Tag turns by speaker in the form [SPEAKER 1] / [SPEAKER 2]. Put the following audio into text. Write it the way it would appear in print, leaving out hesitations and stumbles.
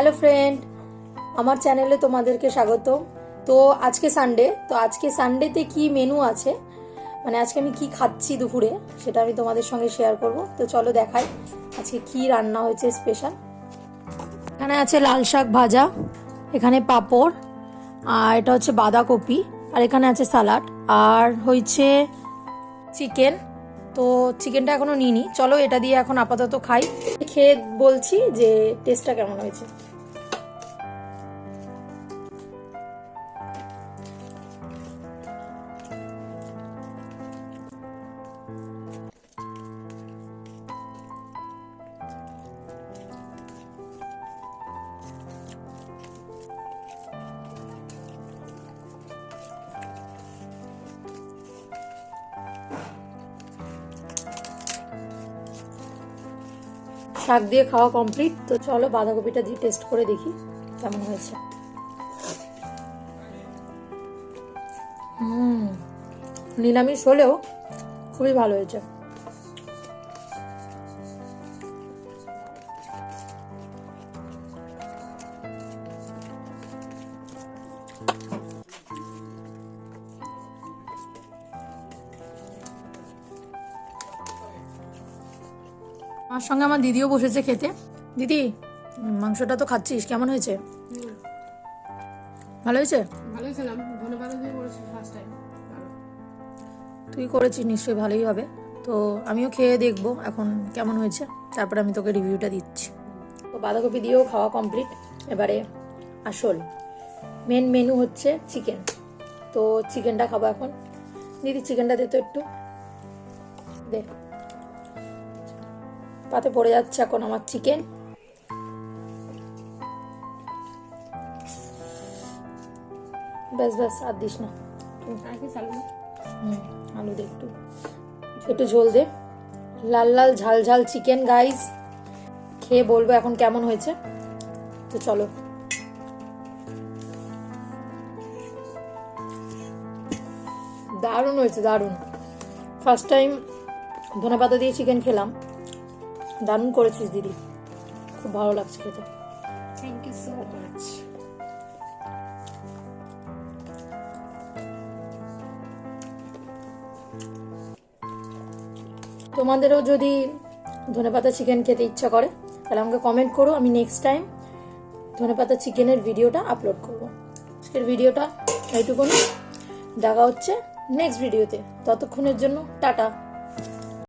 [SPEAKER 1] Hello friend, আমার চ্যানেলে তোমাদেরকে স্বাগত। তো আজকে সানডে, তো আজকে সানডেতে কি মেনু আছে, মানে আজকে আমি কি খাচ্ছি দুপুরে, সেটা আমি তোমাদের সঙ্গে শেয়ার করব। তো চলো দেখাই আজকে কি রান্না হয়েছে স্পেশাল। এখানে আছে লাল শাক ভাজা, এখানে পাঁপড়, আর এটা হচ্ছে বাঁধাকপি, আর এখানে আছে স্যালাড, আর হয়েছে চিকেন। তো চিকেনটা এখনো নিইনি, চলো এটা দিয়ে এখন আপাতত খাই, খেয়ে বলছি যে টেস্টটা কেমন হয়েছে। শাক দিয়ে খাওয়া কমপ্লিট, তো চলো বাঁধাকপিটা দিয়ে টেস্ট করে দেখি কেমন হয়েছে। নিরামিষ হলেও খুবই ভালো হয়েছে। আমার সঙ্গে আমার দিদিও বসেছে খেতে। দিদি, মাংসটা তো খাচ্ছিস, কেমন হয়েছে? ভালো হয়েছে?
[SPEAKER 2] ভালোই খেলাম, ধন্যবাদ দিয়ে করেছি ফার্স্ট টাইম।
[SPEAKER 1] তুই করেছিস, নিশ্চয়ই ভালোই হবে। তো আমিও খেয়ে দেখবো এখন কেমন হয়েছে, তারপরে আমি তোকে রিভিউটা দিচ্ছি। তো বাঁধাকপি দিয়েও খাওয়া কমপ্লিট, এবারে আসল মেন মেনু হচ্ছে চিকেন। তো চিকেনটা খাবো এখন। দিদি চিকেনটা দে তো একটু, দে। পাতে পড়ে যাচ্ছে এখন আমার চিকেন। ব্যাস ব্যাস, আর দিস না। আলু দে একটু, একটু ঝোল দে। লাল লাল ঝাল ঝাল চিকেন গাইস, খেয়ে বলবো এখন কেমন হয়েছে। তো চলো। দারুণ হয়েছে, দারুণ। ফার্স্ট টাইম ধনেপাতা দিয়ে চিকেন খেলাম, দারুণ করেছিস দিদি, খুব ভালো লাগছে খেতে।
[SPEAKER 2] Thank you so much.
[SPEAKER 1] তোমাদেরও যদি ধনেপাতা চিকেন খেতে ইচ্ছা করে তাহলে আমাকে কমেন্ট করো, আমি নেক্সট টাইম ধনেপাতা চিকেনের ভিডিওটা আপলোড করব। আজকের ভিডিওটা এইটুকুনি, দেখা হচ্ছে নেক্সট ভিডিওতে। ততক্ষণের জন্য টাটা।